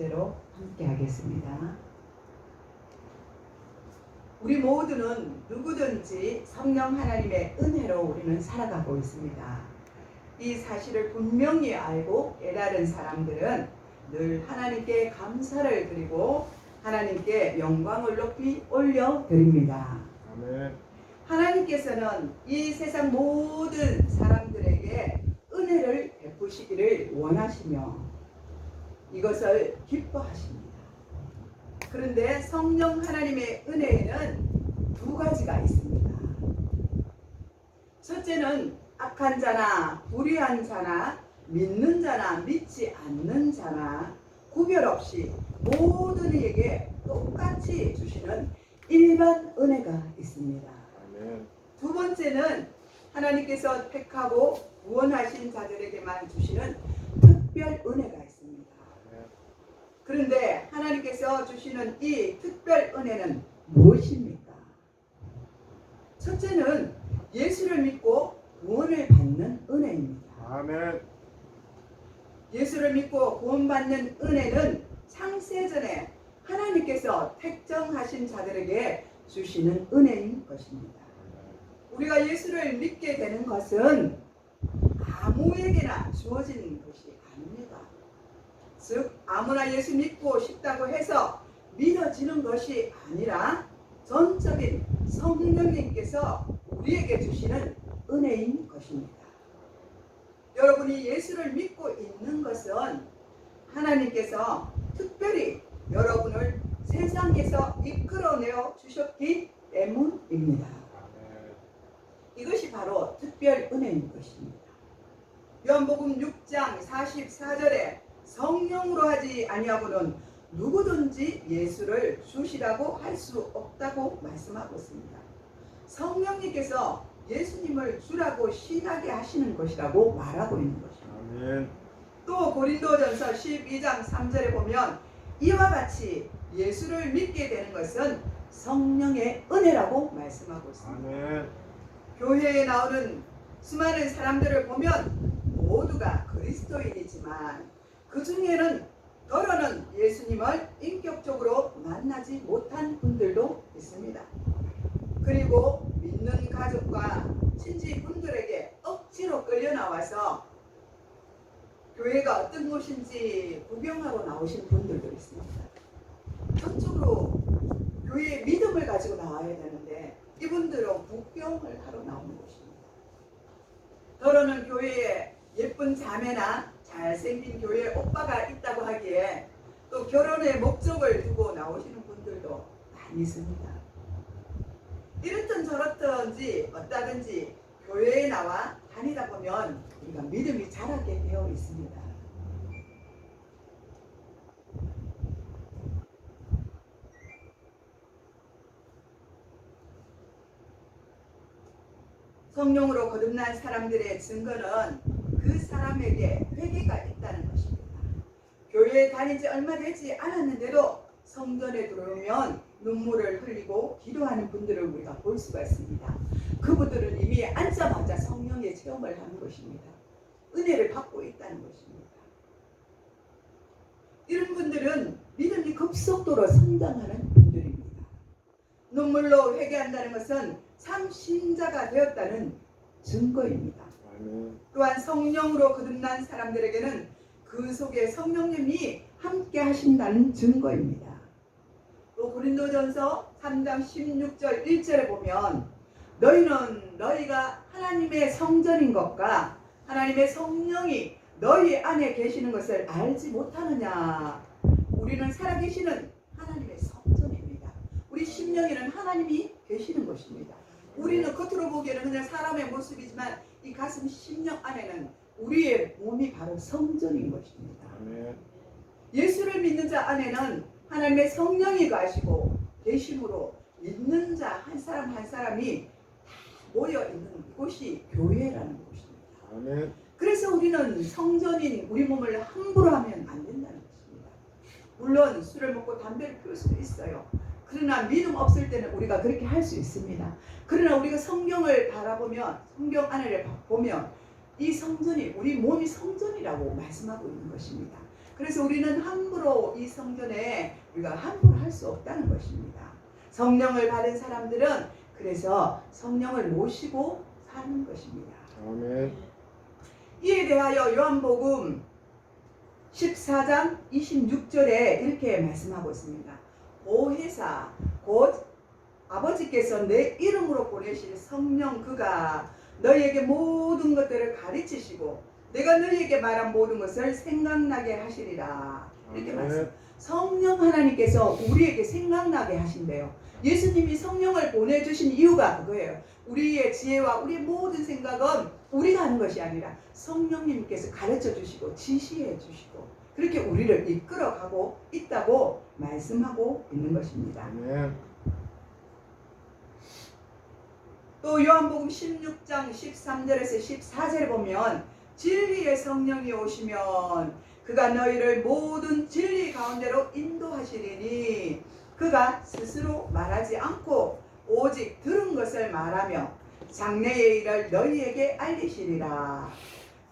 주제로 함께 하겠습니다. 우리 모두는 누구든지 성령 하나님의 은혜로 우리는 살아가고 있습니다. 이 사실을 분명히 알고 깨달은 사람들은 늘 하나님께 감사를 드리고 하나님께 영광을 높이 올려드립니다. 아멘. 하나님께서는 이 세상 모든 사람들에게 은혜를 베푸시기를 원하시며 이것을 기뻐하십니다. 그런데 성령 하나님의 은혜에는 두 가지가 있습니다. 첫째는 악한 자나 불의한 자나 믿는 자나 믿지 않는 자나 구별 없이 모든 이에게 똑같이 주시는 일반 은혜가 있습니다. 아멘. 두 번째는 하나님께서 택하고 구원하신 자들에게만 주시는 특별 은혜가 있습니다. 그런데 하나님께서 주시는 이 특별 은혜는 무엇입니까? 첫째는 예수를 믿고 구원을 받는 은혜입니다. 아멘. 예수를 믿고 구원받는 은혜는 창세전에 하나님께서 택정하신 자들에게 주시는 은혜인 것입니다. 우리가 예수를 믿게 되는 것은 아무에게나 주어진 것이 아닙니다. 즉 아무나 예수 믿고 싶다고 해서 믿어지는 것이 아니라 전적인 성령님께서 우리에게 주시는 은혜인 것입니다. 여러분이 예수를 믿고 있는 것은 하나님께서 특별히 여러분을 세상에서 이끌어내어 주셨기 때문입니다. 이것이 바로 특별 은혜인 것입니다. 요한복음 6장 44절에 성령으로 하지 아니하고는 누구든지 예수를 주시라고 할 수 없다고 말씀하고 있습니다. 성령님께서 예수님을 주라고 신하게 하시는 것이라고 말하고 있는 것입니다. 아멘. 또 고린도전서 12장 3절에 보면 이와 같이 예수를 믿게 되는 것은 성령의 은혜라고 말씀하고 있습니다. 아멘. 교회에 나오는 수많은 사람들을 보면 모두가 그리스도인이지만 그 중에는 더러는 예수님을 인격적으로 만나지 못한 분들도 있습니다. 그리고 믿는 가족과 친지분들에게 억지로 끌려 나와서 교회가 어떤 곳인지 구경하러 나오신 분들도 있습니다. 전적으로 교회의 믿음을 가지고 나와야 되는데 이분들은 구경을 하러 나오는 것입니다. 더러는 교회에 예쁜 자매나 잘생긴 교회 오빠가 있다고 하기에 또 결혼의 목적을 두고 나오시는 분들도 많이 있습니다. 이렇든 저렇든지 어떠든지 교회에 나와 다니다 보면 우리가 믿음이 자라게 되어 있습니다. 성령으로 거듭난 사람들의 증거는 그 사람에게 회개가 있다는 것입니다. 교회에 다닌 지 얼마 되지 않았는데도 성전에 들어오면 눈물을 흘리고 기도하는 분들을 우리가 볼 수가 있습니다. 그분들은 이미 앉자마자 성령의 체험을 하는 것입니다. 은혜를 받고 있다는 것입니다. 이런 분들은 믿음이 급속도로 성장하는 분들입니다. 눈물로 회개한다는 것은 참 신자가 되었다는 증거입니다. 또한 성령으로 거듭난 사람들에게는 그 속에 성령님이 함께 하신다는 증거입니다. 또 고린도전서 3장 16절 1절에 보면 너희는 너희가 하나님의 성전인 것과 하나님의 성령이 너희 안에 계시는 것을 알지 못하느냐. 우리는 살아계시는 하나님의 성전입니다. 우리 심령에는 하나님이 계시는 것입니다. 우리는 겉으로 보기에는 그냥 사람의 모습이지만 이 가슴 심령 안에는 우리의 몸이 바로 성전인 것입니다. 예수를 믿는 자 안에는 하나님의 성령이 가시고 계심으로 믿는 자 한 사람 한 사람이 다 모여 있는 이곳이 교회라는 곳입니다. 그래서 우리는 성전인 우리 몸을 함부로 하면 안 된다는 것입니다. 물론 술을 먹고 담배를 피울 수도 있어요. 그러나 믿음 없을 때는 우리가 그렇게 할 수 있습니다. 그러나 우리가 성경을 바라보면 성경 안을 보면 이 성전이 우리 몸이 성전이라고 말씀하고 있는 것입니다. 그래서 우리는 함부로 이 성전에 우리가 함부로 할 수 없다는 것입니다. 성령을 받은 사람들은 그래서 성령을 모시고 사는 것입니다. 아멘. 이에 대하여 요한복음 14장 26절에 이렇게 말씀하고 있습니다. 보혜사 곧 아버지께서 내 이름으로 보내실 성령 그가 너희에게 모든 것들을 가르치시고 내가 너희에게 말한 모든 것을 생각나게 하시리라. 이렇게 말씀. 성령 하나님께서 우리에게 생각나게 하신대요. 예수님이 성령을 보내주신 이유가 그거예요. 우리의 지혜와 우리의 모든 생각은 우리가 하는 것이 아니라 성령님께서 가르쳐 주시고 지시해 주시고 그렇게 우리를 이끌어가고 있다고 말씀하고 있는 것입니다. 아멘. 또 요한복음 16장 13절에서 14절에 보면 진리의 성령이 오시면 그가 너희를 모든 진리 가운데로 인도하시리니 그가 스스로 말하지 않고 오직 들은 것을 말하며 장래의 일을 너희에게 알리시리라.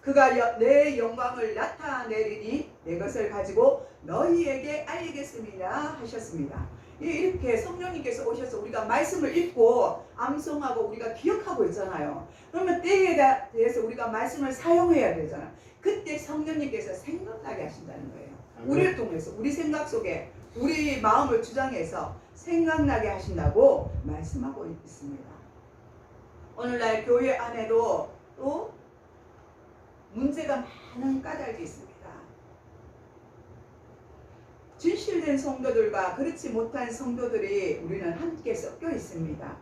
그가 내 영광을 나타내리니 내 것을 가지고 너희에게 알리겠습니다 하셨습니다. 이렇게 성령님께서 오셔서 우리가 말씀을 읽고 암송하고 우리가 기억하고 있잖아요. 그러면 때에 대해서 우리가 말씀을 사용해야 되잖아요. 그때 성령님께서 생각나게 하신다는 거예요. 우리를 통해서 우리 생각 속에 우리 마음을 주장해서 생각나게 하신다고 말씀하고 있습니다. 오늘날 교회 안에도 또 문제가 많은 까닭이 있습니다. 진실된 성도들과 그렇지 못한 성도들이 우리는 함께 섞여 있습니다.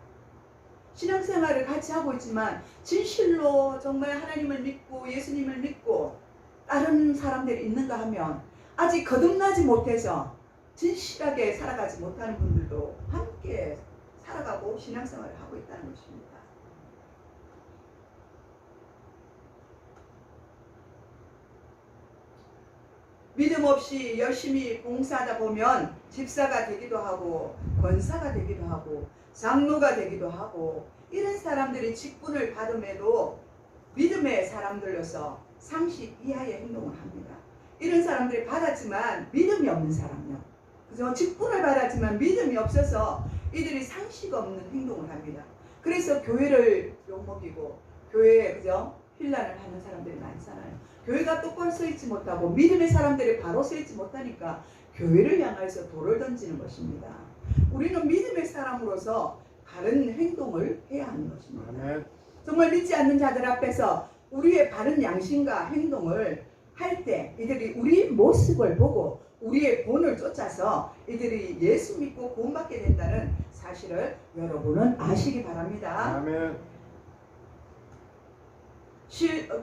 신앙생활을 같이 하고 있지만 진실로 정말 하나님을 믿고 예수님을 믿고 다른 사람들이 있는가 하면 아직 거듭나지 못해서 진실하게 살아가지 못하는 분들도 함께 살아가고 신앙생활을 하고 있다는 것입니다. 믿음 없이 열심히 봉사하다 보면 집사가 되기도 하고 권사가 되기도 하고 장로가 되기도 하고 이런 사람들이 직분을 받음에도 믿음의 사람들로서 상식 이하의 행동을 합니다. 이런 사람들이 받았지만 믿음이 없는 사람요. 그죠? 직분을 받았지만 믿음이 없어서 이들이 상식 없는 행동을 합니다. 그래서 교회를 욕먹이고 교회에 그죠? 힐난을 하는 사람들이 많잖아요. 교회가 똑바로 서 있지 못하고 믿음의 사람들이 바로 서 있지 못하니까 교회를 향해서 돌을 던지는 것입니다. 우리는 믿음의 사람으로서 바른 행동을 해야 하는 것입니다. 아멘. 정말 믿지 않는 자들 앞에서 우리의 바른 양심과 행동을 할 때 이들이 우리 모습을 보고 우리의 본을 쫓아서 이들이 예수 믿고 구원받게 된다는 사실을 여러분은 아시기 바랍니다. 아멘.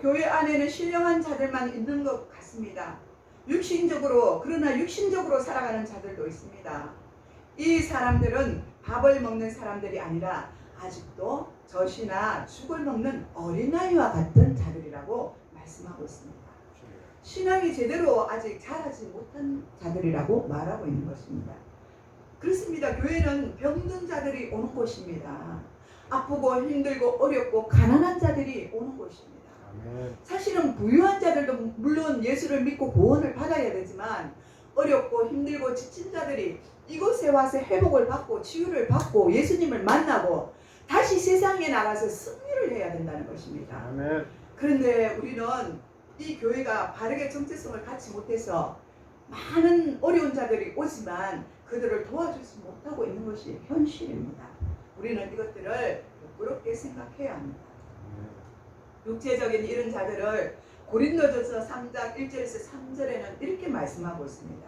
교회 안에는 신령한 자들만 있는 것 같습니다. 그러나 육신적으로 살아가는 자들도 있습니다. 이 사람들은 밥을 먹는 사람들이 아니라 아직도 젖이나 죽을 먹는 어린아이와 같은 자들이라고 말씀하고 있습니다. 신앙이 제대로 아직 자라지 못한 자들이라고 말하고 있는 것입니다. 그렇습니다. 교회는 병든 자들이 오는 곳입니다. 아프고 힘들고 어렵고 가난한 자들이 오는 곳입니다. 사실은 부유한 자들도 물론 예수를 믿고 구원을 받아야 되지만 어렵고 힘들고 지친 자들이 이곳에 와서 회복을 받고 치유를 받고 예수님을 만나고 다시 세상에 나가서 승리를 해야 된다는 것입니다. 아멘. 그런데 우리는 이 교회가 바르게 정체성을 갖지 못해서 많은 어려운 자들이 오지만 그들을 도와주지 못하고 있는 것이 현실입니다. 우리는 이것들을 부끄럽게 생각해야 합니다. 육체적인 이런 자들을 고린도전서 3장 1절에서 3절에는 이렇게 말씀하고 있습니다.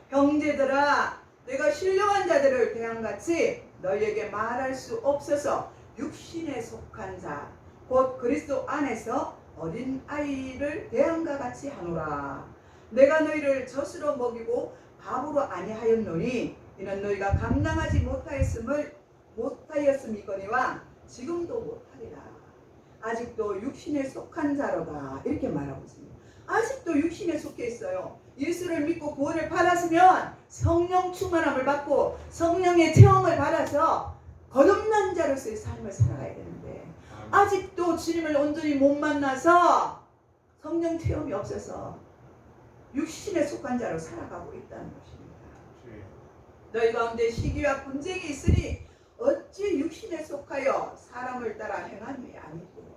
형제들아 내가 신령한 자들을 대함같이 너희에게 말할 수 없어서 육신에 속한 자 곧 그리스도 안에서 어린 아이를 대함과 같이 하노라. 내가 너희를 젖으로 먹이고 밥으로 아니하였노니 이는 너희가 감당하지 못하였음이거니와 지금도 못하리라. 아직도 육신에 속한 자로다 이렇게 말하고 있습니다. 아직도 육신에 속해 있어요. 예수를 믿고 구원을 받았으면 성령 충만함을 받고 성령의 체험을 받아서 거듭난 자로서의 삶을 살아가야 되는데 아직도 주님을 온전히 못 만나서 성령 체험이 없어서 육신에 속한 자로 살아가고 있다는 것입니다. 너희 가운데 시기와 분쟁이 있으니 어찌 육신에 속하여 사람을 따라 행함이 아니고,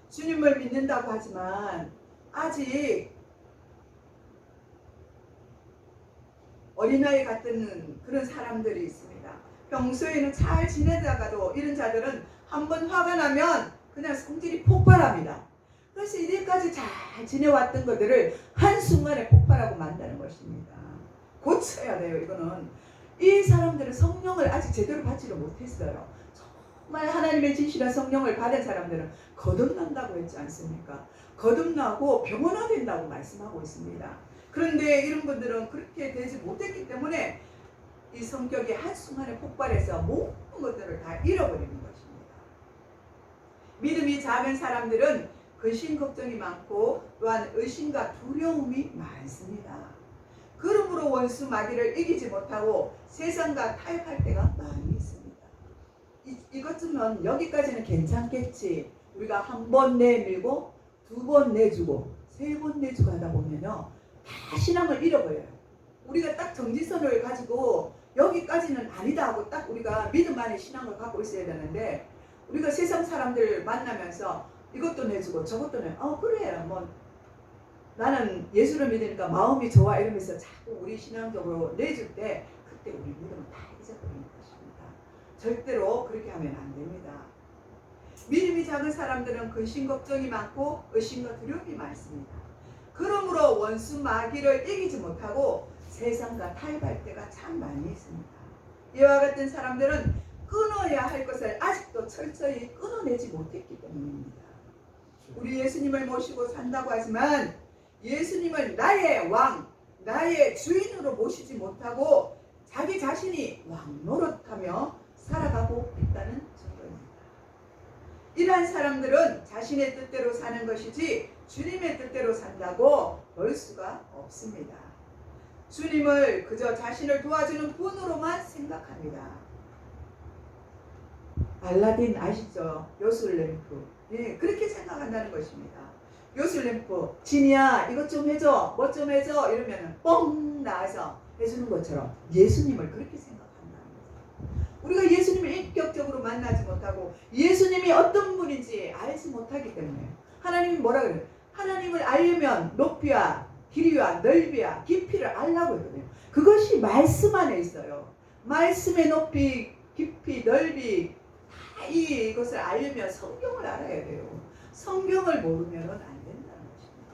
주님을 믿는다고 하지만 아직 어린아이 같은 그런 사람들이 있습니다. 평소에는 잘 지내다가도 이런 자들은 한번 화가 나면 그냥 성질이 폭발합니다. 그래서 이제까지 잘 지내왔던 것들을 한순간에 폭발하고 만다는 것입니다. 고쳐야 돼요. 이거는 이 사람들은 성령을 아직 제대로 받지를 못했어요. 정말 하나님의 진실한 성령을 받은 사람들은 거듭난다고 했지 않습니까? 거듭나고 병원화된다고 말씀하고 있습니다. 그런데 이런 분들은 그렇게 되지 못했기 때문에 이 성격이 한순간에 폭발해서 모든 것들을 다 잃어버리는 것입니다. 믿음이 작은 사람들은 근심 걱정이 많고 또한 의심과 두려움이 많습니다. 그러므로 원수 마귀를 이기지 못하고 세상과 타협할 때가 많이 있습니다. 이것쯤은 여기까지는 괜찮겠지. 우리가 한 번 내밀고 두 번 내주고 세 번 내주고 하다 보면요, 다 신앙을 잃어버려요. 우리가 딱 정지선을 가지고 여기까지는 아니다 하고 딱 우리가 믿음 안에 신앙을 갖고 있어야 되는데, 우리가 세상 사람들 만나면서 이것도 내주고 저것도 그래 뭐 나는 예수를 믿으니까 마음이 좋아 이러면서 자꾸 우리 신앙적으로 내줄 때 그때 우리 믿음은 다 잊어버리는 것입니다. 절대로 그렇게 하면 안 됩니다. 믿음이 작은 사람들은 근심 걱정이 많고 의심과 두려움이 많습니다. 그러므로 원수 마귀를 이기지 못하고 세상과 타협할 때가 참 많이 있습니다. 이와 같은 사람들은 끊어야 할 것을 아직도 철저히 끊어내지 못했기 때문입니다. 우리 예수님을 모시고 산다고 하지만 예수님을 나의 왕, 나의 주인으로 모시지 못하고 자기 자신이 왕 노릇하며 살아가고 있다는 증거입니다. 이러한 사람들은 자신의 뜻대로 사는 것이지 주님의 뜻대로 산다고 볼 수가 없습니다. 주님을 그저 자신을 도와주는 분으로만 생각합니다. 알라딘 아시죠? 요술램프. 예, 그렇게 생각한다는 것입니다. 요술램프, 진이야 이것 좀 해줘, 뭐 좀 해줘 이러면 뻥 나와서 해주는 것처럼 예수님을 그렇게 생각한다는 거죠. 우리가 예수님을 인격적으로 만나지 못하고 예수님이 어떤 분인지 알지 못하기 때문에, 하나님이 뭐라 그래요? 하나님을 알려면 높이와 길이와 넓이와 깊이를 알라고 했거든요. 그것이 말씀 안에 있어요. 말씀의 높이, 깊이, 넓이 다 이것을 알려면 성경을 알아야 돼요. 성경을 모르면 안 된다는 것입니다.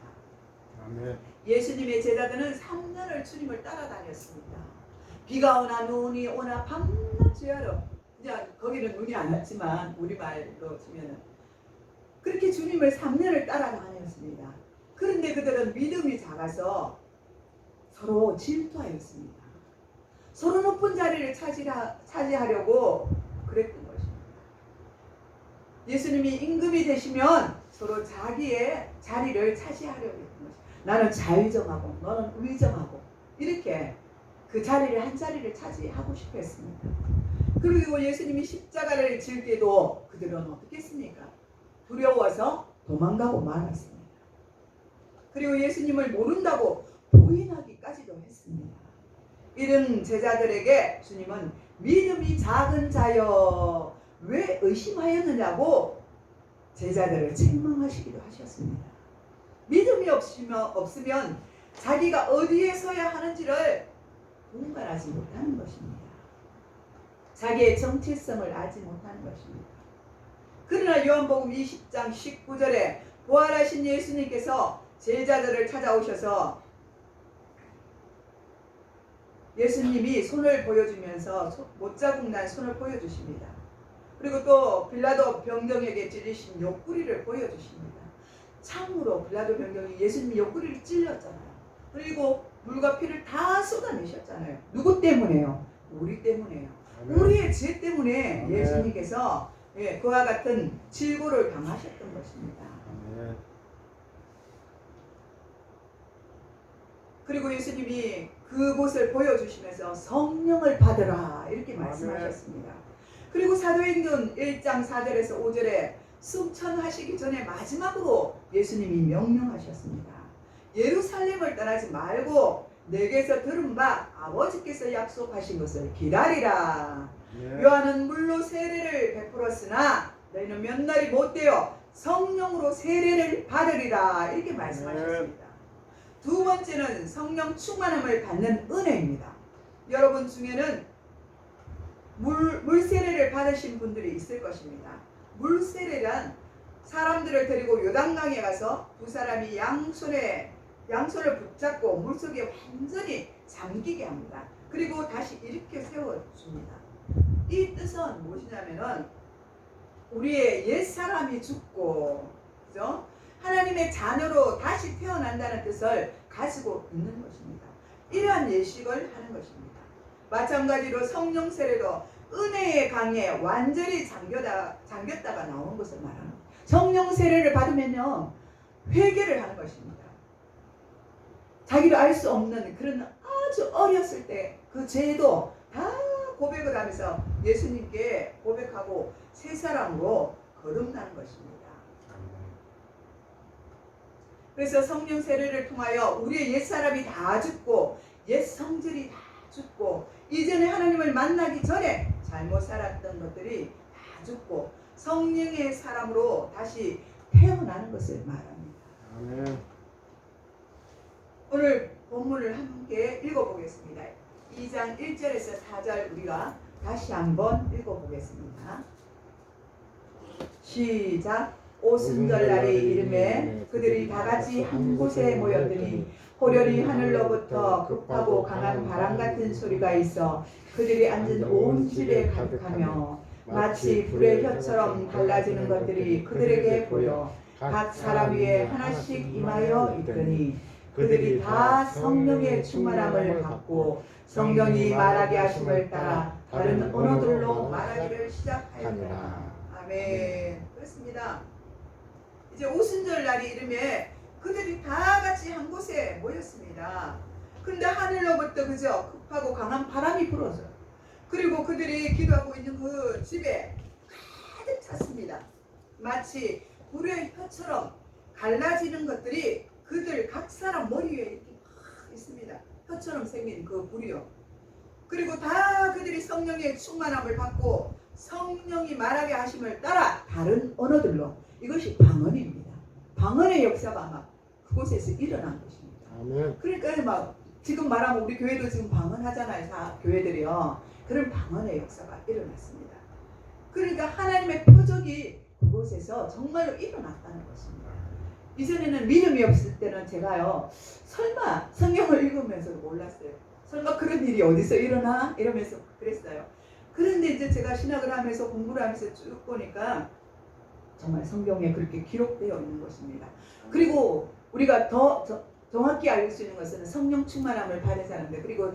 아멘. 예수님의 제자들은 3년을 주님을 따라다녔습니다. 비가 오나 눈이 오나 밤낮 주야로, 이제 거기는 눈이 안 왔지만 우리말로 치면은 그렇게 주님을 3년을 따라다녔습니다. 그런데 그들은 믿음이 작아서 서로 질투하였습니다. 서로 높은 자리를 차지하려고 그랬던 것입니다. 예수님이 임금이 되시면 서로 자기의 자리를 차지하려고 했던 것입니다. 나는 자의정하고 너는 의정하고 이렇게 그 자리를 한 자리를 차지하고 싶어 했습니다. 그리고 예수님이 십자가를 질 때도 그들은 어떻게 했습니까? 두려워서 도망가고 말았습니다. 그리고 예수님을 모른다고 부인하기까지도 했습니다. 이런 제자들에게 주님은 믿음이 작은 자여 왜 의심하였느냐고 제자들을 책망하시기도 하셨습니다. 믿음이 없으면 자기가 어디에 서야 하는지를 분간하지 못하는 것입니다. 자기의 정체성을 알지 못하는 것입니다. 그러나 요한복음 20장 19절에 부활하신 예수님께서 제자들을 찾아오셔서 예수님이 손을 보여주면서 못자국 난 손을 보여주십니다. 그리고 또 빌라도 병정에게 찔리신 옆구리를 보여주십니다. 참으로 빌라도 병정이 예수님 옆구리를 찔렸잖아요. 그리고 물과 피를 다 쏟아내셨잖아요. 누구 때문에요? 우리 때문에요. 아멘. 우리의 죄 때문에 아멘. 예수님께서 그와 같은 질고를 당하셨던 것입니다. 아멘. 그리고 예수님이 그곳을 보여주시면서 성령을 받으라 이렇게 말씀하셨습니다. 그리고 사도행전 1장 4절에서 5절에 승천하시기 전에 마지막으로 예수님이 명령하셨습니다. 예루살렘을 떠나지 말고 내게서 들은 바 아버지께서 약속하신 것을 기다리라. 네. 요한은 물로 세례를 베풀었으나 너희는 몇 날이 못되어 성령으로 세례를 받으리라. 이렇게 말씀하셨습니다. 두 번째는 성령 충만함을 받는 은혜입니다. 여러분 중에는 물 세례를 받으신 분들이 있을 것입니다. 물 세례란 사람들을 데리고 요단강에 가서 두 사람이 양손을 붙잡고 물속에 완전히 잠기게 합니다. 그리고 다시 일으켜 세워줍니다. 이 뜻은 무엇이냐면은 우리의 옛사람이 죽고, 그죠? 하나님의 자녀로 다시 태어난다는 뜻을 가지고 있는 것입니다. 이러한 예식을 하는 것입니다. 마찬가지로 성령 세례도 은혜의 강에 완전히 잠겼다가 나오는 것을 말하는 거예요. 성령 세례를 받으면요, 회개를 하는 것입니다. 자기도 알 수 없는 그런 아주 어렸을 때 그 죄도 다 고백을 하면서 예수님께 고백하고 새 사람으로 거듭나는 것입니다. 그래서 성령 세례를 통하여 우리의 옛사람이 다 죽고 옛 성질이 다 죽고 이전에 하나님을 만나기 전에 잘못 살았던 것들이 다 죽고 성령의 사람으로 다시 태어나는 것을 말합니다. 아멘. 오늘 본문을 함께 읽어보겠습니다. 2장 1절에서 4절 우리가 다시 한번 읽어보겠습니다. 시작. 오순절날의 이름에 그들이 다같이 한 곳에 모였더니 호련히 하늘로부터 급하고 강한 바람 같은 소리가 있어 그들이 앉은 온 집에 가득하며 마치 불의 혀처럼 갈라지는 것들이 그들에게 보여 각 사람 위에 하나씩 임하여 있더니 그들이 다 성령의 충만함을 받고 성령이 말하게 하심을 따라 다른 언어들로 말하기를 시작하였더라. 아멘. 그렇습니다. 이제 오순절 날이 이름에 그들이 다 같이 한 곳에 모였습니다. 근데 하늘로부터 그저 급하고 강한 바람이 불어져요. 그리고 그들이 기도하고 있는 그 집에 가득 찼습니다. 마치 불의 혀처럼 갈라지는 것들이 그들 각 사람 머리 위에 이렇게 막 있습니다. 혀처럼 생긴 그 불이요. 그리고 다 그들이 성령의 충만함을 받고 성령이 말하게 하심을 따라 다른 언어들로, 이것이 방언입니다. 방언의 역사가 아마 그곳에서 일어난 것입니다. 아멘. 그러니까 막 지금 말하면 우리 교회도 지금 방언하잖아요. 다 교회들이요. 그런 방언의 역사가 일어났습니다. 그러니까 하나님의 표적이 그곳에서 정말로 일어났다는 것입니다. 이전에는 믿음이 없을 때는 제가요, 설마 성경을 읽으면서 몰랐어요. 설마 그런 일이 어디서 일어나? 이러면서 그랬어요. 그런데 이제 제가 신학을 하면서 공부를 하면서 쭉 보니까 정말 성경에 그렇게 기록되어 있는 것입니다. 그리고 우리가 더 정확히 알 수 있는 것은 성령 충만함을 받은 사람들, 그리고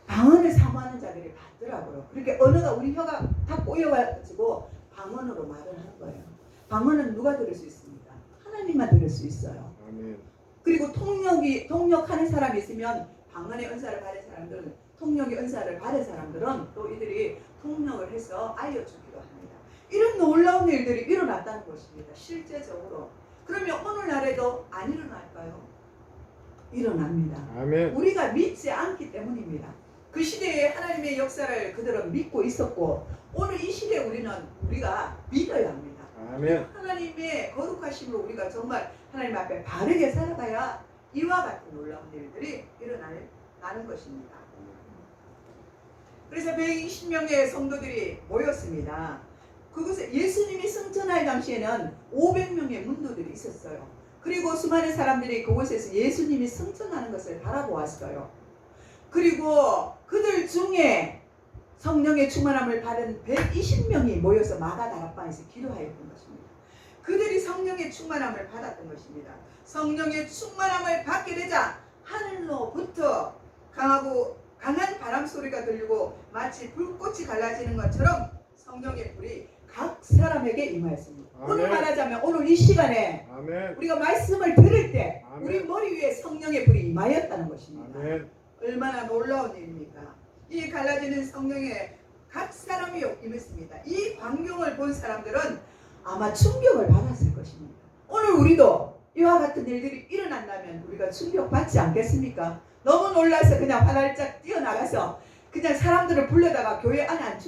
방언을 사모하는 자들이 받더라고요. 그렇게 언어가 우리 혀가 다 꼬여가지고 방언으로 말을 하는 거예요. 방언은 누가 들을 수 있습니까? 하나님만 들을 수 있어요. 아멘. 그리고 통역하는 사람이 있으면 방언의 은사를 받은 사람들은, 통역의 은사를 받은 사람들은 또 이들이 통역을 해서 알려주기도 합니다. 이런 놀라운 일들이 일어났다는 것입니다. 실제적으로. 그러면 오늘날에도 안 일어날까요? 일어납니다. 아멘. 우리가 믿지 않기 때문입니다. 그 시대에 하나님의 역사를 그들은 믿고 있었고 오늘 이 시대에 우리가 믿어야 합니다. 아멘. 하나님의 거룩하심으로 우리가 정말 하나님 앞에 바르게 살아가야 이와 같은 놀라운 일들이 일어나는 것입니다. 그래서 120명의 성도들이 모였습니다. 그곳에 예수님이 승천할 당시에는 500명의 문도들이 있었어요. 그리고 수많은 사람들이 그곳에서 예수님이 승천하는 것을 바라보았어요. 그리고 그들 중에 성령의 충만함을 받은 120명이 모여서 마가다락방에서 기도하였던 것입니다. 그들이 성령의 충만함을 받았던 것입니다. 성령의 충만함을 받게 되자 하늘로부터 강한 바람 소리가 들리고 마치 불꽃이 갈라지는 것처럼 성령의 불이 각 사람에게 임하였습니다. 아멘. 오늘 말하자면 오늘 이 시간에 아멘. 우리가 말씀을 들을 때 아멘. 우리 머리 위에 성령의 불이 임하였다는 것입니다. 아멘. 얼마나 놀라운 일입니까? 이 갈라지는 성령에 각 사람이 임했습니다. 이 광경을 본 사람들은 아마 충격을 받았을 것입니다. 오늘 우리도 이와 같은 일들이 일어난다면 우리가 충격받지 않겠습니까? 너무 놀라서 그냥 화날짝 뛰어나가서 그냥 사람들을 불러다가 교회 안에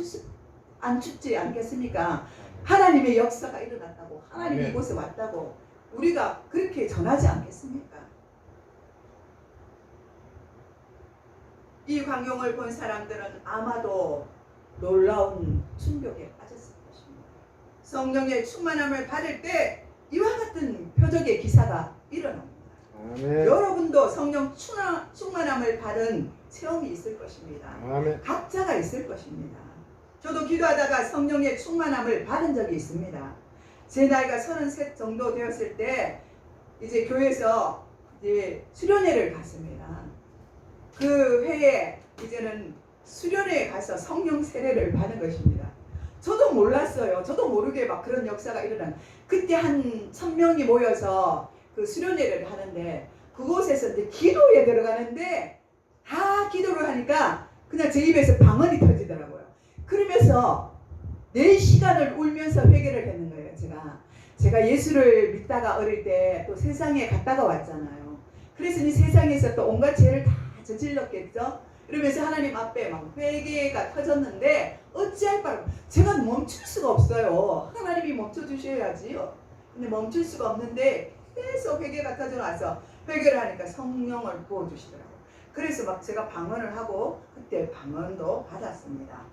앉지 않겠습니까? 하나님의 역사가 일어났다고, 하나님이 이곳에 왔다고 우리가 그렇게 전하지 않겠습니까? 이 광경을 본 사람들은 아마도 놀라운 충격에 빠졌을 것입니다. 성령의 충만함을 받을 때 이와 같은 표적의 기사가 일어납니다. 아멘. 여러분도 성령 충만함을 받은 체험이 있을 것입니다. 아멘. 각자가 있을 것입니다. 저도 기도하다가 성령의 충만함을 받은 적이 있습니다. 제 나이가 33 정도 되었을 때 이제 교회에서 이제 수련회를 갔습니다. 그 해에 이제는 수련회에 가서 성령 세례를 받은 것입니다. 저도 몰랐어요. 저도 모르게 막 그런 역사가 일어난. 그때 한 1000명이 모여서 그 수련회를 하는데 그곳에서 이제 기도에 들어가는데 다 기도를 하니까 그냥 제 입에서 방언이 터지더라고요. 그러면서 4시간을 울면서 회개를 했는 거예요. 제가 예수를 믿다가 어릴 때 또 세상에 갔다가 왔잖아요. 그래서 이 세상에서 또 온갖 죄를 다 저질렀겠죠. 이러면서 하나님 앞에 막 회개가 터졌는데 어찌할 바를 제가 멈출 수가 없어요. 하나님이 멈춰주셔야지요. 근데 멈출 수가 없는데 계속 회개가 터져나서 회개를 하니까 성령을 부어주시더라고요. 그래서 막 제가 방언을 하고 그때 방언도 받았습니다.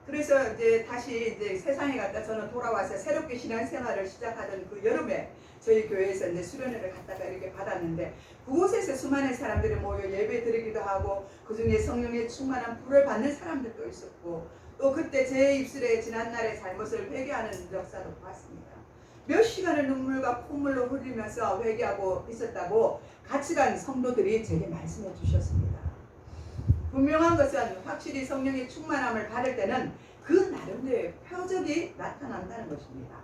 그래서 이제 다시 이제 세상에 갔다 저는 돌아와서 새롭게 신앙생활을 시작하던 그 여름에 저희 교회에서 이제 수련회를 갔다가 이렇게 받았는데 그곳에서 수많은 사람들이 모여 예배 드리기도 하고 그 중에 성령의 충만한 불을 받는 사람들도 있었고 또 그때 제 입술에 지난날의 잘못을 회개하는 역사도 봤습니다. 몇 시간을 눈물과 콧물로 흘리면서 회개하고 있었다고 같이 간 성도들이 제게 말씀해 주셨습니다. 분명한 것은 확실히 성령의 충만함을 받을 때는 그 나름대로의 표적이 나타난다는 것입니다.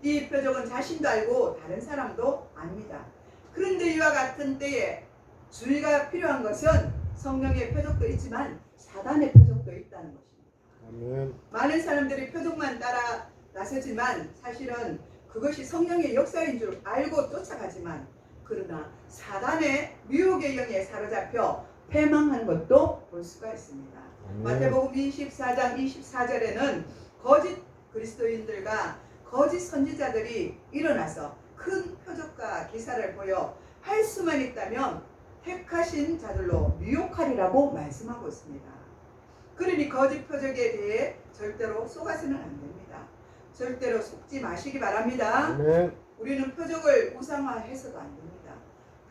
이 표적은 자신도 알고 다른 사람도 압니다. 그런데 이와 같은 때에 주의가 필요한 것은 성령의 표적도 있지만 사단의 표적도 있다는 것입니다. 아멘. 많은 사람들이 표적만 따라 나서지만 사실은 그것이 성령의 역사인 줄 알고 쫓아가지만 그러나 사단의 미혹의 영에 사로잡혀 패망하는 것도 볼 수가 있습니다. 마태복음 24장 24절에는 거짓 그리스도인들과 거짓 선지자들이 일어나서 큰 표적과 기사를 보여 할 수만 있다면 택하신 자들로 미혹하리라고 말씀하고 있습니다. 그러니 거짓 표적에 대해 절대로 속아서는 안 됩니다. 절대로 속지 마시기 바랍니다. 아멘. 우리는 표적을 우상화해서도 안 됩니다.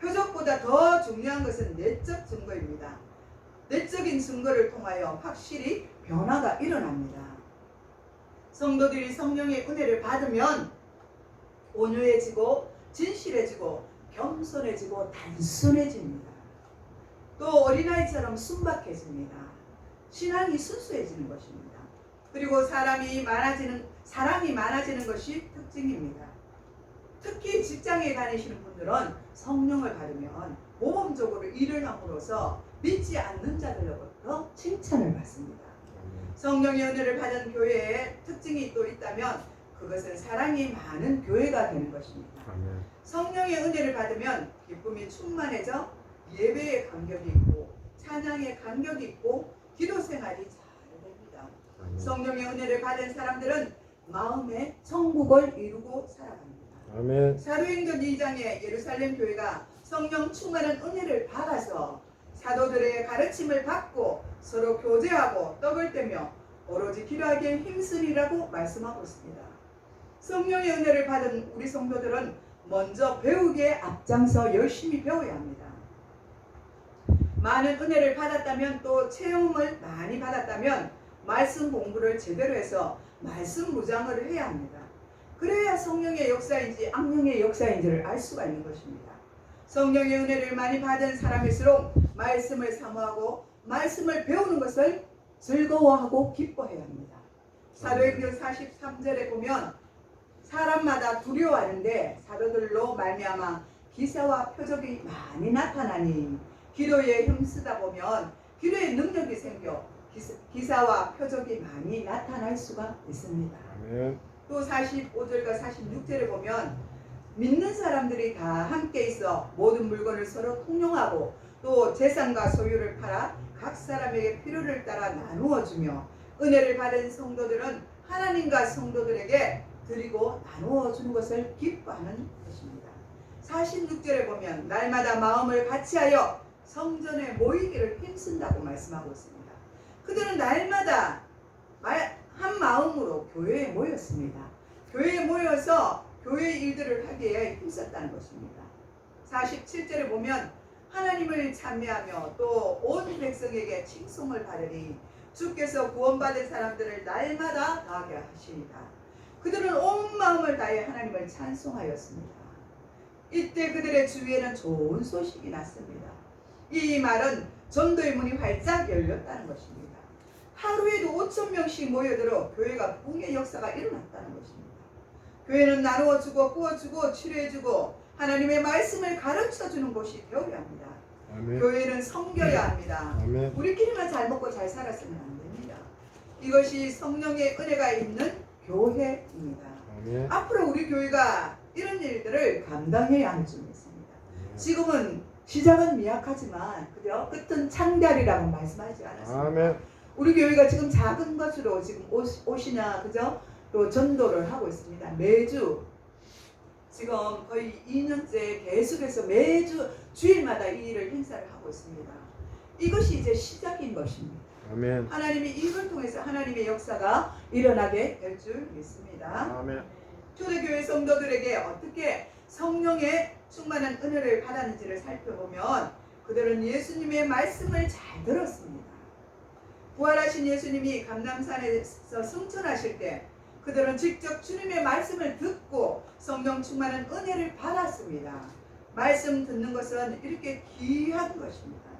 표적보다 더 중요한 것은 내적 증거입니다. 내적인 증거를 통하여 확실히 변화가 일어납니다. 성도들이 성령의 은혜를 받으면 온유해지고 진실해지고 겸손해지고 단순해집니다. 또 어린아이처럼 순박해집니다. 신앙이 순수해지는 것입니다. 그리고 사랑이 많아지는 것이 특징입니다. 특히 직장에 다니시는 분들은 성령을 받으면 모범적으로 일을 함으로써 믿지 않는 자들로부터 칭찬을 받습니다. 성령의 은혜를 받은 교회의 특징이 또 있다면 그것은 사랑이 많은 교회가 되는 것입니다. 성령의 은혜를 받으면 기쁨이 충만해져 예배의 간격이 있고 찬양의 간격이 있고 기도 생활이 잘 됩니다. 성령의 은혜를 받은 사람들은 마음의 천국을 이루고 살아갑니다. 아멘. 사도행전 2장에 예루살렘 교회가 성령 충만한 은혜를 받아서 사도들의 가르침을 받고 서로 교제하고 떡을 떼며 오로지 기도하기에 힘쓰리라고 말씀하고 있습니다. 성령의 은혜를 받은 우리 성도들은 먼저 배우기에 앞장서 열심히 배워야 합니다. 많은 은혜를 받았다면 또 체험을 많이 받았다면 말씀 공부를 제대로 해서 말씀 무장을 해야 합니다. 그래야 성령의 역사인지 악령의 역사인지를 알 수가 있는 것입니다. 성령의 은혜를 많이 받은 사람일수록 말씀을 사모하고 말씀을 배우는 것을 즐거워하고 기뻐해야 합니다. 사도행전 43절에 보면 사람마다 두려워하는데 사도들로 말미암아 기사와 표적이 많이 나타나니 기도에 힘쓰다 보면 기도의 능력이 생겨 기사와 표적이 많이 나타날 수가 있습니다. 아멘. 또 45절과 46절에 보면 믿는 사람들이 다 함께 있어 모든 물건을 서로 통용하고 또 재산과 소유를 팔아 각 사람에게 필요를 따라 나누어 주며 은혜를 받은 성도들은 하나님과 성도들에게 드리고 나누어 주는 것을 기뻐하는 것입니다. 46절에 보면 날마다 마음을 같이하여 성전에 모이기를 힘쓴다고 말씀하고 있습니다. 그들은 날마다 한 마음으로 교회에 모였습니다. 교회에 모여서 교회 일들을 하기에 힘썼다는 것입니다. 47절에 보면 하나님을 찬미하며 또 온 백성에게 칭송을 받으니 주께서 구원받은 사람들을 날마다 나게 하시니라. 그들은 온 마음을 다해 하나님을 찬송하였습니다. 이때 그들의 주위에는 좋은 소식이 났습니다. 이 말은 전도의 문이 활짝 열렸다는 것입니다. 하루에도 5,000명씩 모여들어 교회가 붕의 역사가 일어났다는 것입니다. 교회는 나누어주고 구워주고 치료해주고 하나님의 말씀을 가르쳐주는 곳이 되어야 합니다. 아멘. 교회는 섬겨야 합니다. 아멘. 우리끼리만 잘 먹고 잘 살았으면 안 됩니다. 이것이 성령의 은혜가 있는 교회입니다. 아멘. 앞으로 우리 교회가 이런 일들을 감당해야 할 줄 믿습니다. 지금은 시작은 미약하지만 그죠? 끝은 창대하리라고 말씀하지 않았습니다. 아멘. 우리 교회가 지금 작은 것으로 지금 옷이나 그죠? 또 전도를 하고 있습니다. 매주 지금 거의 2년째 계속해서 매주 주일마다 이 일을 행사를 하고 있습니다. 이것이 이제 시작인 것입니다. 아멘. 하나님이 이걸 통해서 하나님의 역사가 일어나게 될 줄 믿습니다. 아멘. 초대교회 성도들에게 어떻게 성령의 충만한 은혜를 받았는지를 살펴보면 그들은 예수님의 말씀을 잘 들었습니다. 부활하신 예수님이 감람산에서 승천하실 때 그들은 직접 주님의 말씀을 듣고 성령 충만한 은혜를 받았습니다. 말씀 듣는 것은 이렇게 귀한 것입니다.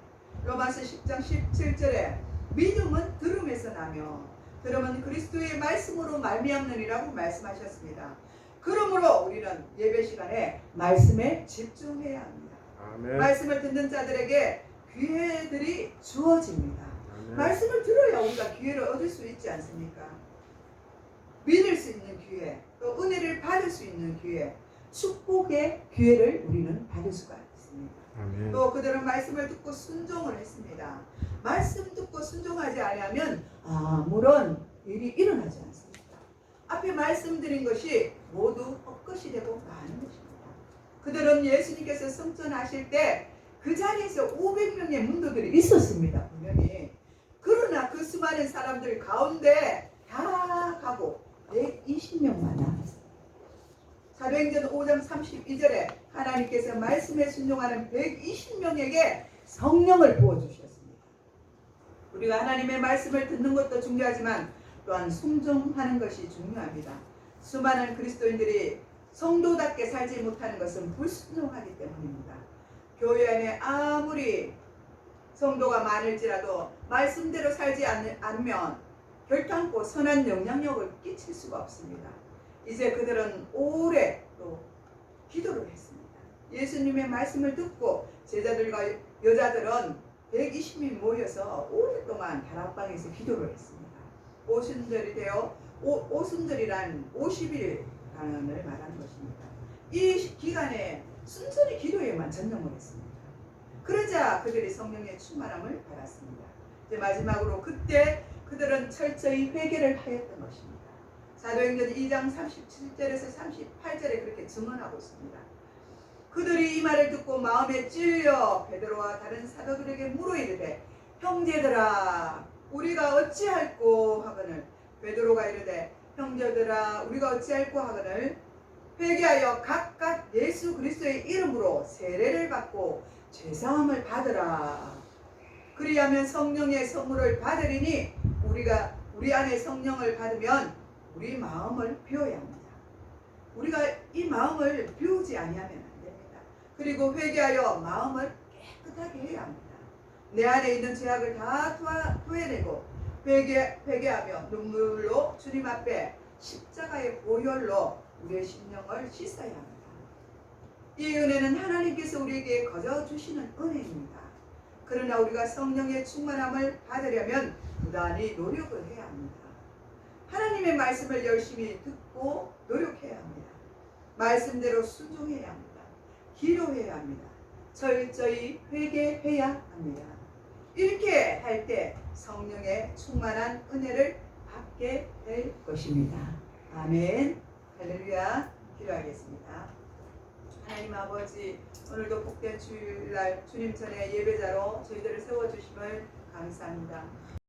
로마서 10장 17절에 믿음은 들음에서 나며 들음은 그리스도의 말씀으로 말미암느니라고 말씀하셨습니다. 그러므로 우리는 예배 시간에 말씀에 집중해야 합니다. 아멘. 말씀을 듣는 자들에게 기회들이 주어집니다. 아멘. 말씀을 들어야 우리가 기회를 얻을 수 있지 않습니까? 믿을 수 있는 기회, 또 은혜를 받을 수 있는 기회, 축복의 기회를 우리는 받을 수가 있습니다. 아멘. 또 그들은 말씀을 듣고 순종을 했습니다. 말씀 듣고 순종하지 않으면 아무런 일이 일어나지 않습니다. 앞에 말씀드린 것이 모두 헛것이 되고 마는 것입니다. 그들은 예수님께서 승천하실 때 그 자리에서 500명의 문도들이 있었습니다. 분명히. 그러나 그 수많은 사람들 가운데 다 가고 120명만 남았습니다. 사도행전 5장 32절에 하나님께서 말씀에 순종하는 120명에게 성령을 부어주셨습니다. 우리가 하나님의 말씀을 듣는 것도 중요하지만 또한 순종하는 것이 중요합니다. 수많은 그리스도인들이 성도답게 살지 못하는 것은 불순종하기 때문입니다. 교회 안에 아무리 성도가 많을지라도 말씀대로 살지 않으면 결단코 선한 영향력을 끼칠 수가 없습니다. 이제 그들은 오래 또 기도를 했습니다. 예수님의 말씀을 듣고 제자들과 여자들은 120명이 모여서 오랫동안 다락방에서 기도를 했습니다. 오순절이 되어 오순절이란 50일간을 말하는 것입니다. 이 기간에 순전히 기도에만 전념을 했습니다. 그러자 그들이 성령의 충만함을 받았습니다. 이제 마지막으로 그때 그들은 철저히 회개를 하였던 것입니다. 사도행전 2장 37절에서 38절에 그렇게 증언하고 있습니다. 그들이 이 말을 듣고 마음에 찔려 베드로와 다른 사도들에게 물어 이르되 형제들아 우리가 어찌할꼬 하거늘 베드로가 이르되 형제들아 우리가 어찌할꼬 하거늘 회개하여 각각 예수 그리스도의 이름으로 세례를 받고 죄사함을 받으라. 그리하면 성령의 선물을 받으리니 우리 안에 성령을 받으면 우리 마음을 비워야 합니다. 우리가 이 마음을 비우지 아니하면 안 됩니다. 그리고 회개하여 마음을 깨끗하게 해야 합니다. 내 안에 있는 죄악을 다 토해내고 회개하며 눈물로 주님 앞에 십자가의 보혈로 우리의 심령을 씻어야 합니다. 이 은혜는 하나님께서 우리에게 거저 주시는 은혜입니다. 그러나 우리가 성령의 충만함을 받으려면 부단히 노력을 해야 합니다. 하나님의 말씀을 열심히 듣고 노력해야 합니다. 말씀대로 순종해야 합니다. 기도해야 합니다. 철저히 회개해야 합니다. 이렇게 할 때 성령의 충만한 은혜를 받게 될 것입니다. 아멘. 할렐루야. 기도하겠습니다. 하나님 아버지, 오늘도 복된 주일날 주님 전에 예배자로 저희들을 세워주심을 감사합니다.